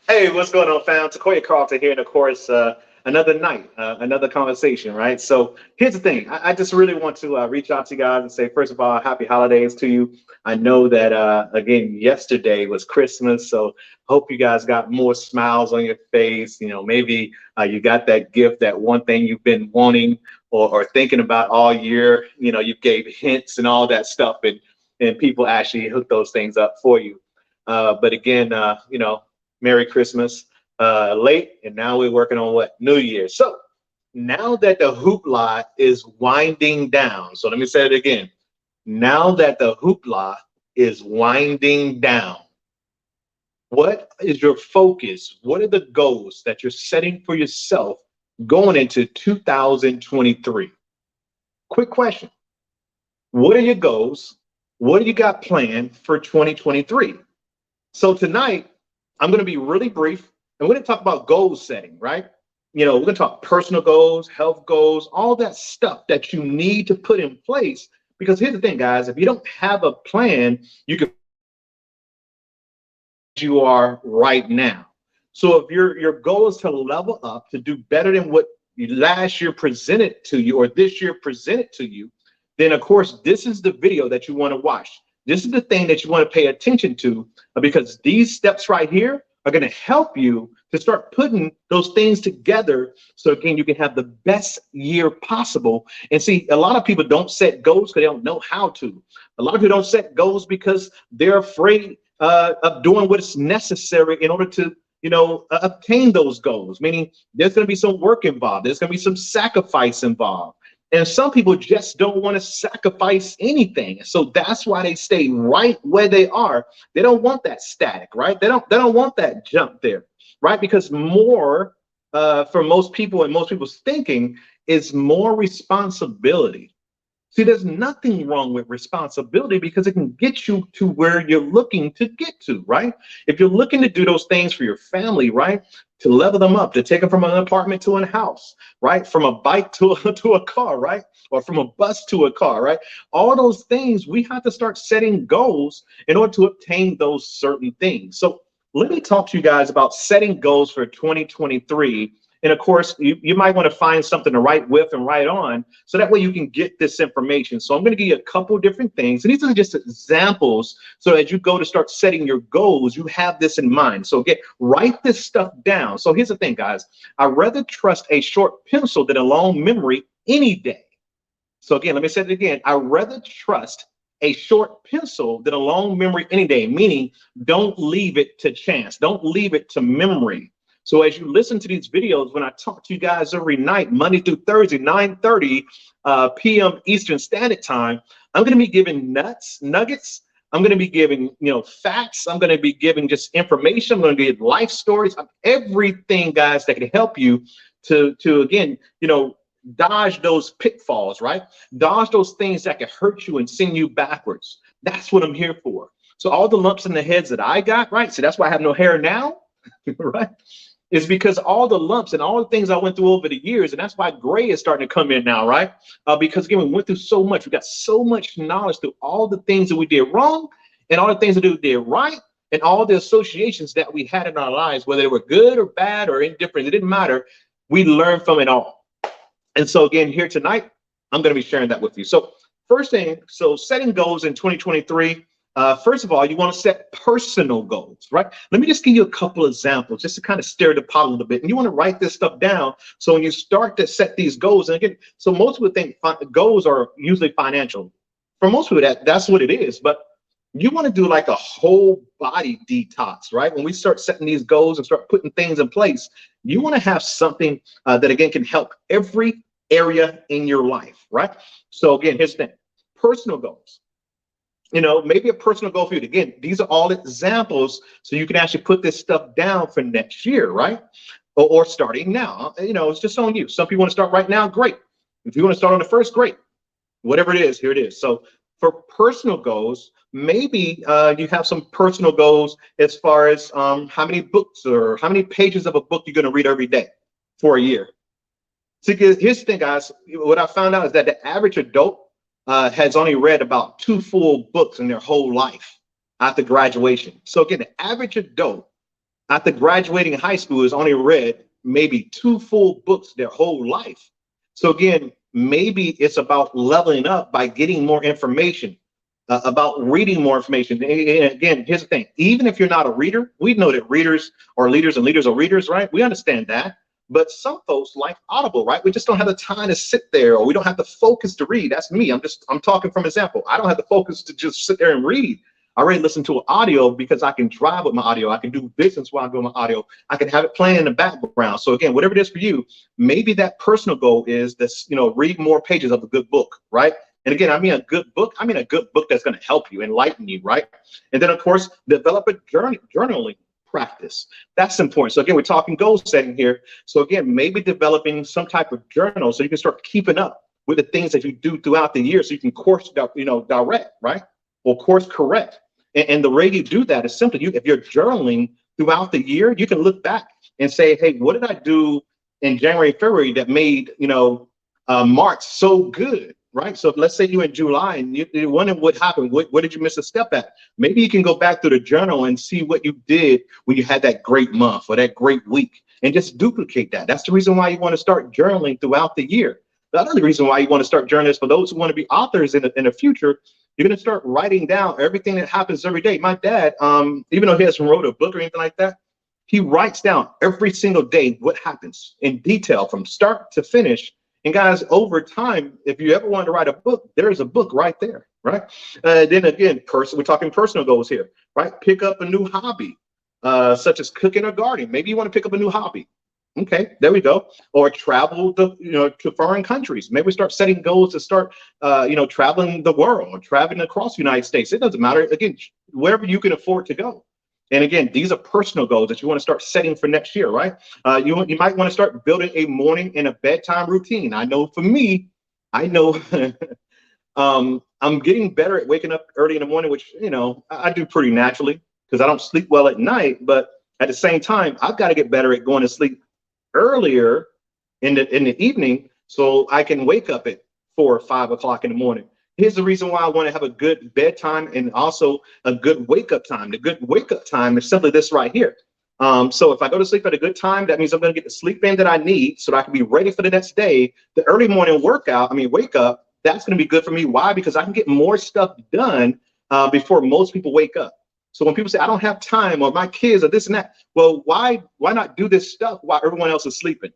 Hey, what's going on, fam? Tokoyo Carlton here, and of course, another night, another conversation, right? So here's the thing. I just really want to reach out to you guys and say, first of all, happy holidays to you. I know that, again, yesterday was Christmas, so hope you guys got more smiles on your face. Maybe you got that gift, that one thing you've been wanting or thinking about all year. You gave hints and all that stuff, and people actually hooked those things up for you. But again, Merry Christmas late, and now we're working on what? New Year. So now that the hoopla is winding down, so let me say it again. Now that the hoopla is winding down, what is your focus? What are the goals that you're setting for yourself going into 2023? Quick question. What are your goals? What do you got planned for 2023? So tonight, I'm going to be really brief. And we're going to talk about goal setting, right? We're going to talk personal goals, health goals, all that stuff that you need to put in place. Because here's the thing, guys, if you don't have a plan, you are right now. So if your goal is to level up, to do better than what last year presented to you or this year presented to you, then of course, this is the video that you want to watch. This is the thing that you want to pay attention to because these steps right here are going to help you to start putting those things together. So again, you can have the best year possible. And see, a lot of people don't set goals because they don't know how to. A lot of people don't set goals because they're afraid of doing what's necessary in order to obtain those goals, meaning there's going to be some work involved. There's going to be some sacrifice involved. And some people just don't want to sacrifice anything. So that's why they stay right where they are. They don't want that static, right? They don't want that jump there, right? Because more for most people and most people's thinking is more responsibility. See, there's nothing wrong with responsibility because it can get you to where you're looking to get to, right? If you're looking to do those things for your family, right? To level them up, to take them from an apartment to a house, right? From a bike to to a car, right? Or from a bus to a car, right? All those things, we have to start setting goals in order to obtain those certain things. So let me talk to you guys about setting goals for 2023. And of course, you might want to find something to write with and write on so that way you can get this information. So I'm going to give you a couple different things. And these are just examples. So as you go to start setting your goals, you have this in mind. So again, write this stuff down. So here's the thing, guys. I'd rather trust a short pencil than a long memory any day. So again, let me say it again. I'd rather trust a short pencil than a long memory any day, meaning don't leave it to chance. Don't leave it to memory. So as you listen to these videos, when I talk to you guys every night, Monday through Thursday, 9:30 p.m. Eastern Standard Time, I'm going to be giving nuggets. I'm going to be giving, facts. I'm going to be giving just information. I'm going to give life stories, everything, guys, that can help you to again, dodge those pitfalls, right? Dodge those things that can hurt you and send you backwards. That's what I'm here for. So all the lumps in the heads that I got, right? So that's why I have no hair now, right? Is because all the lumps and all the things I went through over the years, and that's why gray is starting to come in now, right? Because again, we went through so much. We got so much knowledge through all the things that we did wrong and all the things that we did right and all the associations that we had in our lives, whether they were good or bad or indifferent, it didn't matter. We learned from it all. And so again, here tonight, I'm going to be sharing that with you. So first thing, so setting goals in 2023. First of all, you want to set personal goals, right? Let me just give you a couple examples just to kind of stir the pot a little bit. And you want to write this stuff down. So when you start to set these goals, and again, so most people think goals are usually financial. For most people, that's what it is. But you want to do like a whole body detox, right? When we start setting these goals and start putting things in place, you want to have something that, again, can help every area in your life, right? So again, here's the thing, personal goals. Maybe a personal goal for you. Again, these are all examples so you can actually put this stuff down for next year, right? Or starting now. It's just on you. Some people want to start right now, great. If you want to start on the first, great. Whatever it is, here it is. So for personal goals, maybe you have some personal goals as far as how many books or how many pages of a book you're going to read every day for a year. So here's the thing, guys. What I found out is that the average adult has only read about 2 full books in their whole life after graduation. So again, the average adult after graduating high school has only read maybe 2 full books their whole life. So again, maybe it's about leveling up by getting more information, about reading more information. And again, here's the thing: even if you're not a reader, we know that readers are leaders and leaders are readers, right? We understand that. But some folks like Audible, right? We just don't have the time to sit there, or we don't have the focus to read. That's me. I'm talking from example. I don't have the focus to just sit there and read. I already listen to an audio because I can drive with my audio. I can do business while I'm doing my audio. I can have it playing in the background. So again, whatever it is for you, maybe that personal goal is this, read more pages of a good book, right? And again, I mean a good book. I mean a good book that's going to help you, enlighten you, right? And then of course, develop a journaling practice. That's important. So again, we're talking goal setting here. So again, maybe developing some type of journal so you can start keeping up with the things that you do throughout the year, so you can course, direct, right? Or course correct. And the way you do that is simply, if you're journaling throughout the year, you can look back and say, hey, what did I do in January, February that made, March so good, right? So let's say you're in July and you're wondering what happened. Where did you miss a step at? Maybe you can go back through the journal and see what you did when you had that great month or that great week, and just duplicate that. That's the reason why you want to start journaling throughout the year. The other reason why you want to start journaling is for those who want to be authors in the future. You're going to start writing down everything that happens every day. My dad, even though he hasn't wrote a book or anything like that, he writes down every single day what happens in detail from start to finish. And guys, over time, if you ever wanted to write a book, there's a book right there, right? Then again, we're talking personal goals here, right? Pick up a new hobby, such as cooking or gardening. Maybe you want to pick up a new hobby. Okay, there we go. Or travel to foreign countries. Maybe start setting goals to start, traveling the world, or traveling across the United States. It doesn't matter. Again, wherever you can afford to go. And again, these are personal goals that you want to start setting for next year, right? You might want to start building a morning and a bedtime routine. I know for me, I'm getting better at waking up early in the morning, which, I do pretty naturally because I don't sleep well at night. But at the same time, I've got to get better at going to sleep earlier in the evening so I can wake up at 4 or 5 o'clock in the morning. Here's the reason why I want to have a good bedtime and also a good wake up time. The good wake up time is simply this right here. So if I go to sleep at a good time, that means I'm going to get the sleep in that I need so that I can be ready for the next day. The early morning wake up, that's going to be good for me. Why? Because I can get more stuff done before most people wake up. So when people say, I don't have time, or my kids, or this and that, well, why not do this stuff while everyone else is sleeping,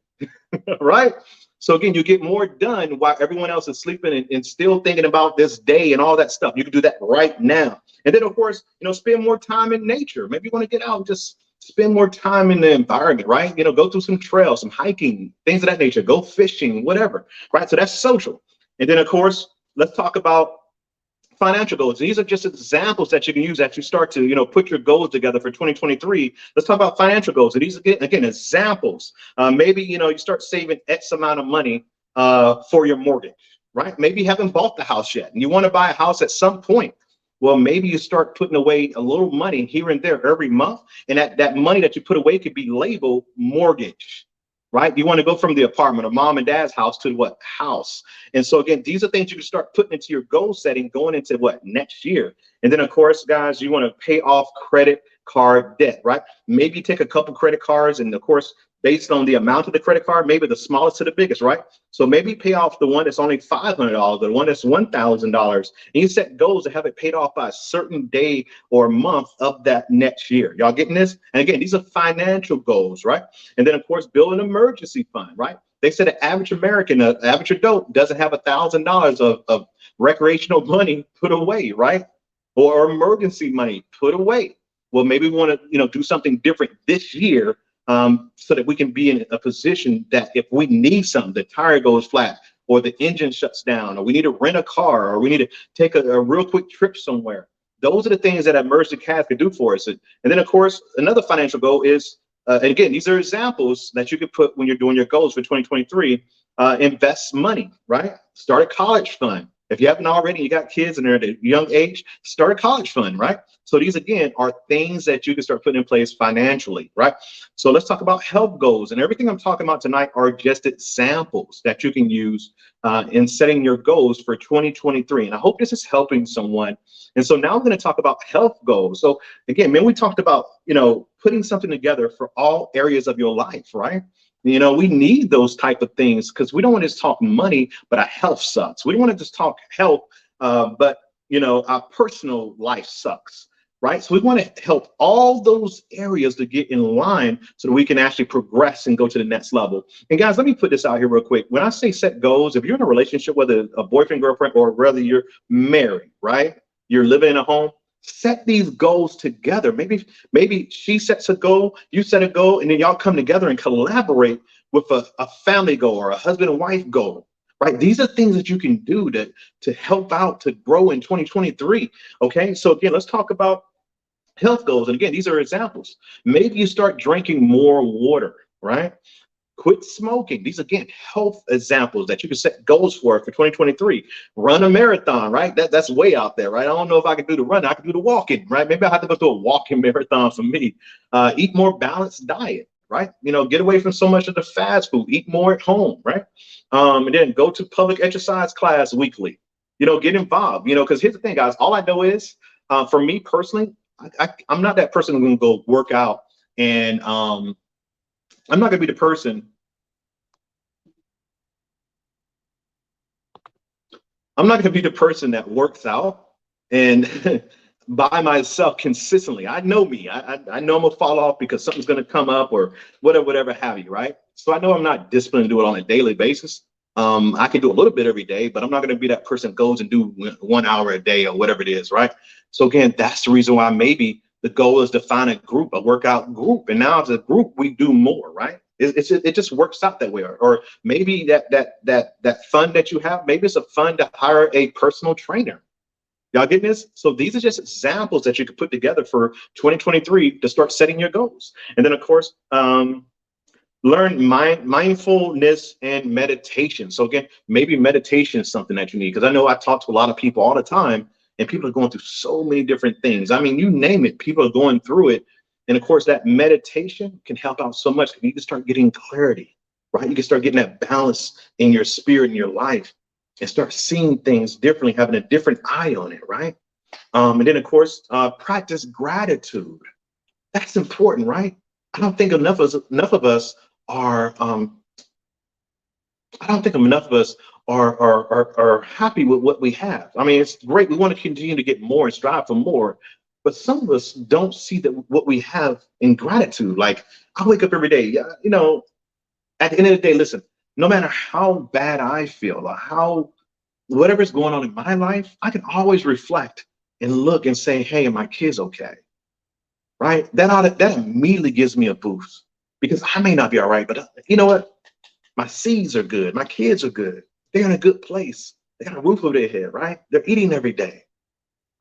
right? So again, you get more done while everyone else is sleeping and still thinking about this day and all that stuff. You can do that right now. And then, of course, spend more time in nature. Maybe you want to get out and just spend more time in the environment, right? Go through some trails, some hiking, things of that nature, go fishing, whatever, right? So that's social. And then, of course, let's talk about financial goals. These are just examples that you can use as you start to, put your goals together for 2023. Let's talk about financial goals. And these again examples. Maybe you start saving X amount of money for your mortgage, right? Maybe you haven't bought the house yet, and you want to buy a house at some point. Well, maybe you start putting away a little money here and there every month, and that money that you put away could be labeled mortgage. Right? You want to go from the apartment or mom and dad's house to what? House. And so again, these are things you can start putting into your goal setting going into what? Next year. And then of course, guys, you want to pay off credit card debt, right? Maybe take a couple credit cards, and of course, based on the amount of the credit card, maybe the smallest to the biggest, right? So maybe pay off the one that's only $500, the one that's $1,000, and you set goals to have it paid off by a certain day or month of that next year. Y'all getting this? And again, these are financial goals, right? And then of course, build an emergency fund, right? They said the average American, average adult doesn't have $1,000 of recreational money put away, right? Or emergency money put away. Well, maybe we want to, do something different this year, so that we can be in a position that if we need something, the tire goes flat, or the engine shuts down, or we need to rent a car, or we need to take a real quick trip somewhere. Those are the things that emergency cash can do for us. And then, of course, another financial goal is, and again, these are examples that you could put when you're doing your goals for 2023. Invest money, right? Start a college fund. If you haven't already, you got kids and they're at a young age, start a college fund, right? So these, again, are things that you can start putting in place financially, right? So let's talk about health goals. And everything I'm talking about tonight are just examples that you can use in setting your goals for 2023. And I hope this is helping someone. And so now I'm going to talk about health goals. So again, man, we talked about, putting something together for all areas of your life, right? We need those type of things because we don't want to just talk money, but our health sucks. We don't want to just talk health, but our personal life sucks, right? So we want to help all those areas to get in line so that we can actually progress and go to the next level. And guys, let me put this out here real quick. When I say set goals, if you're in a relationship, whether a boyfriend, girlfriend, or whether you're married, right? You're living in a home. Set these goals together. Maybe she sets a goal, you set a goal, and then y'all come together and collaborate with a family goal or a husband and wife goal, right? These are things that you can do to help out to grow in 2023. Okay, so again, let's talk about health goals. And again, these are examples. Maybe you start drinking more water, right? Quit smoking. These, again, health examples that you can set goals for 2023. Run a marathon, right? That's way out there, right? I don't know if I can do the run. I can do the walking, right? Maybe I have to go through a walking marathon for me. Eat more balanced diet, right? Get away from so much of the fast food. Eat more at home, right? And then go to public exercise class weekly. Get involved. Because here's the thing, guys. All I know is, for me personally, I'm not that person who's going to go work out and I'm not going to be the person. I'm not going to be the person that works out and by myself consistently. I know me. I know I'm gonna fall off because something's going to come up or whatever have you, right? So I know I'm not disciplined to do it on a daily basis. I can do a little bit every day, but I'm not going to be that person that goes and do 1 hour a day or whatever it is, right? So again, that's the reason why maybe the goal is to find a group, a workout group, and now as a group we do more, right? It just works out that way. Or maybe that fund that you have, maybe it's a fund to hire a personal trainer. Y'all getting this? So these are just examples that you could put together for 2023 to start setting your goals. And then of course, learn mindfulness and meditation. So again, maybe meditation is something that you need, because I know I talk to a lot of people all the time and people are going through so many different things. I mean, you name it, people are going through it. And of course, that meditation can help out so much. You can start getting clarity, right? You can start getting that balance in your spirit, in your life, and start seeing things differently, having a different eye on it, right? And then of course, practice gratitude. That's important, right? I don't think enough of us are I don't think enough of us are happy with what we have. I mean, it's great. We want to continue to get more and strive for more, but some of us don't see that what we have in gratitude. Like, I wake up every day, at the end of the day, listen, no matter how bad I feel or how whatever's going on in my life, I can always reflect and look and say, hey, are my kids okay? Right? That immediately gives me a boost, because I may not be all right, but you know what? My seeds are good. My kids are good. They're in a good place. They got a roof over their head, right? They're eating every day,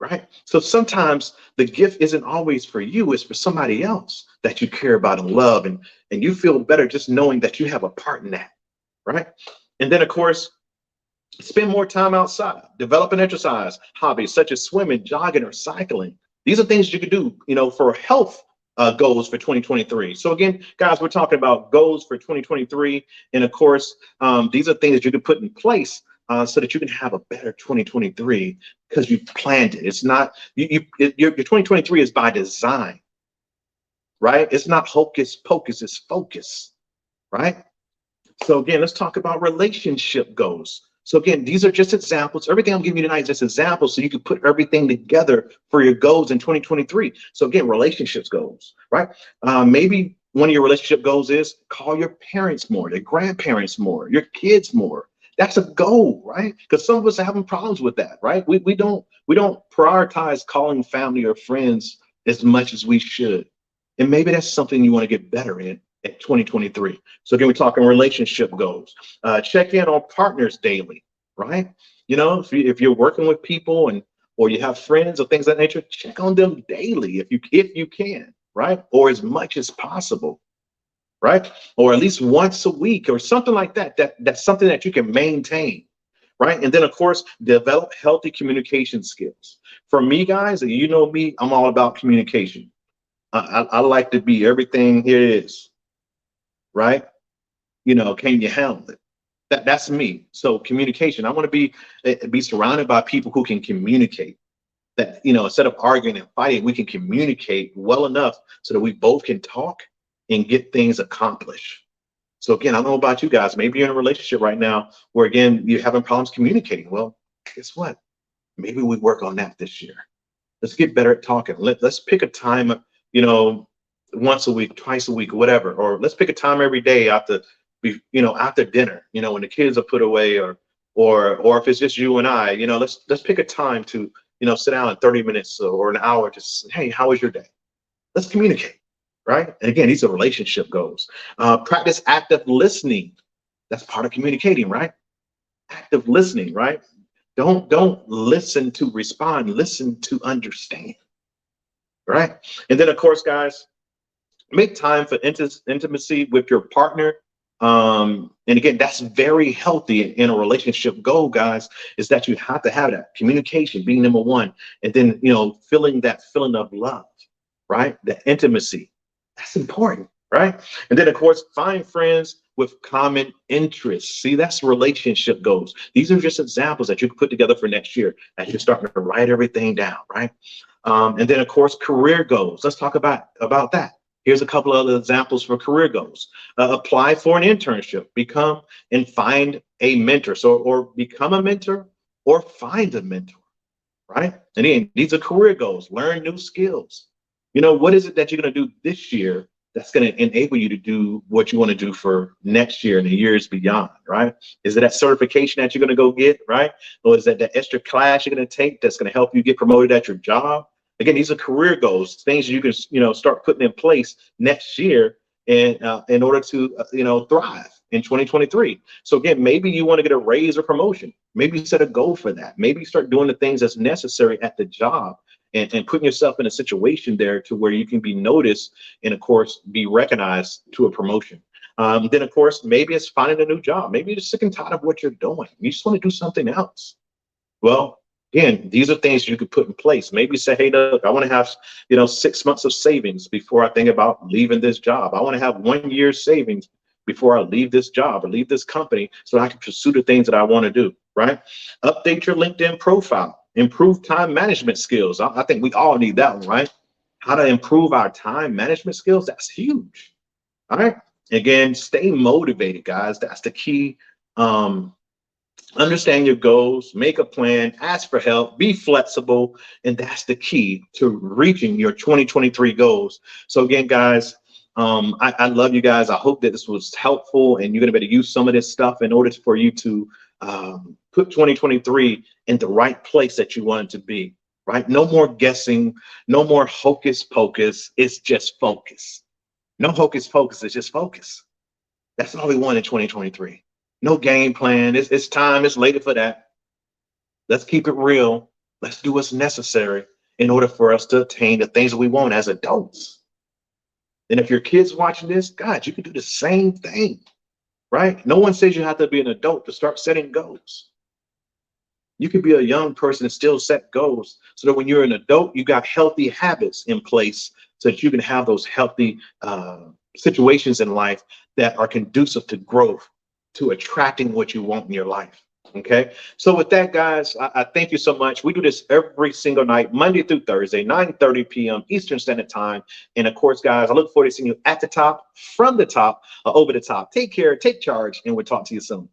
right? So sometimes the gift isn't always for you. It's for somebody else that you care about and love. And you feel better just knowing that you have a part in that, right? And then, of course, spend more time outside. Develop an exercise hobbies such as swimming, jogging, or cycling. These are things you could do, for health goals for 2023. So again, guys, we're talking about goals for 2023. And of course, these are things that you can put in place so that you can have a better 2023 because you planned it. It's not, your 2023 is by design, right? It's not hocus pocus, it's focus, right? So again, let's talk about relationship goals. So again, these are just examples. Everything I'm giving you tonight is just examples so you can put everything together for your goals in 2023. So again, relationships goals, right? Maybe one of your relationship goals is call your parents more, their grandparents more, your kids more. That's a goal, right? Because some of us are having problems with that, right? We don't prioritize calling family or friends as much as we should. And maybe that's something you want to get better in 2023. So again, we're talking relationship goals. Check in on partners daily, right? If you're working with people or you have friends or things of that nature, check on them daily if you can, right? Or as much as possible, right? Or at least once a week or something like that. That's something that you can maintain, right? And then, of course, develop healthy communication skills. For me, guys, and you know me, I'm all about communication. I like to be everything here is, right? Can you handle it? That's me. So communication. I want to be surrounded by people who can communicate. That instead of arguing and fighting, we can communicate well enough so that we both can talk and get things accomplished. So again, I don't know about you guys. Maybe you're in a relationship right now where again you're having problems communicating. Well, guess what? Maybe we work on that this year. Let's get better at talking. Let's pick a time, you know, once a week, twice a week, whatever. Or let's pick a time every day after dinner, when the kids are put away, or if it's just you and I, let's pick a time to, sit down in 30 minutes or an hour. Just, hey, how was your day? Let's communicate, right? And again, these are relationship goals. Practice active listening. That's part of communicating, right? Active listening, right? Don't listen to respond, listen to understand, right? And then, of course, guys, make time for intimacy with your partner. And again, that's very healthy in a relationship goal, guys, is that you have to have that communication being number one. And then, feeling that feeling of love, right? The intimacy. That's important, right? And then, of course, find friends with common interests. See, that's relationship goals. These are just examples that you can put together for next year as you're starting to write everything down, right? And then, of course, career goals. Let's talk about that. Here's a couple of other examples for career goals. Apply for an internship, become and find a mentor. Or become a mentor or find a mentor, right? And again, these are career goals. Learn new skills. What is it that you're going to do this year that's going to enable you to do what you want to do for next year and the years beyond, right? Is it that certification that you're going to go get, right? Or is that extra class you're going to take that's going to help you get promoted at your job? Again, these are career goals, things you can, start putting in place next year and in order to, thrive in 2023. So again, maybe you want to get a raise or promotion. Maybe you set a goal for that. Maybe you start doing the things that's necessary at the job and putting yourself in a situation there to where you can be noticed and, of course, be recognized to a promotion. Then, of course, maybe it's finding a new job. Maybe you're just sick and tired of what you're doing. You just want to do something else. Well, again, these are things you could put in place. Maybe say, hey, look, I want to have, 6 months of savings before I think about leaving this job. I want to have 1 year savings before I leave this job or leave this company so I can pursue the things that I want to do, right? Update your LinkedIn profile. Improve time management skills. I think we all need that one, right? How to improve our time management skills. That's huge. All right. Again, stay motivated, guys. That's the key. Understand your goals, make a plan, ask for help, be flexible, and that's the key to reaching your 2023 goals. So again, guys, I love you guys. I hope that this was helpful and you're going to be able to use some of this stuff in order for you to put 2023 in the right place that you want it to be, right? No more guessing, no more hocus pocus. It's just focus. No hocus pocus, it's just focus. That's all we want in 2023. No game plan. It's time. It's later for that. Let's keep it real. Let's do what's necessary in order for us to attain the things that we want as adults. And if your kids watching this, God, you can do the same thing, right? No one says you have to be an adult to start setting goals. You could be a young person and still set goals so that when you're an adult, you got healthy habits in place so that you can have those healthy situations in life that are conducive to growth, to attracting what you want in your life. Okay. So with that, guys, I thank you so much. We do this every single night, Monday through Thursday, 9:30 p.m. Eastern Standard Time. And of course, guys, I look forward to seeing you at the top, from the top, over the top. Take care, take charge, and we'll talk to you soon.